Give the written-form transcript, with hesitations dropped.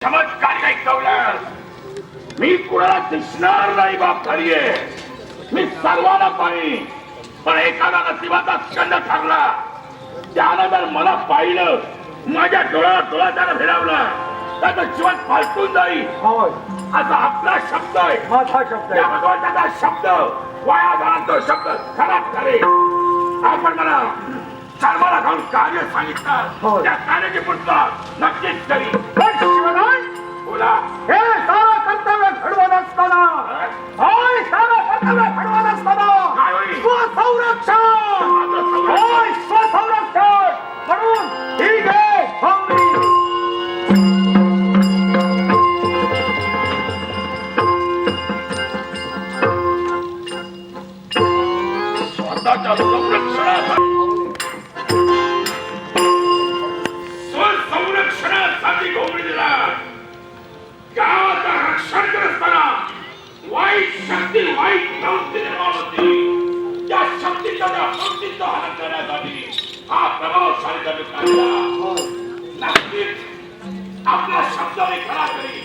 चमत्कार ऐकवलं. मी कुणाला दिसणार नाही बाप खरीये. मी सर्वांना पाणी पण एखादा नशिबाचा स्कंद ठरला त्यानं जर मला पाहिलं माझ्या डोळ्यात डोळा त्यानं फिरवला तर जीवन फालतून जाईल. असा आपला शब्द आहे. माझा शब्द आहे. भगवंताचा शब्द वाया जाणार तो शब्द खराब करेल. आपण मला कर्माला घालून कार्य सांगितलं त्या कार्याची पुढचा नक्कीच करी. बोला. हे सारा कर्तव्य घडवत असताना सारा कर्तव्य घडवत असताना काय होईल? स्वसंरक्षण स्वसंरक्षण म्हणून ठीक आहे स्वतःच्या संरक्षणासाठी घोंगडी दिला. गावाचं रक्षण करत असताना वाईट शक्ती वाईट प्रवृत्ती निर्माण होती. त्या शक्तीचा त्या प्रवृत्तीचा हनन करण्यासाठी हा प्रभावशाली दंड काढला. नक्कीच आपला शब्द मी खरा करी.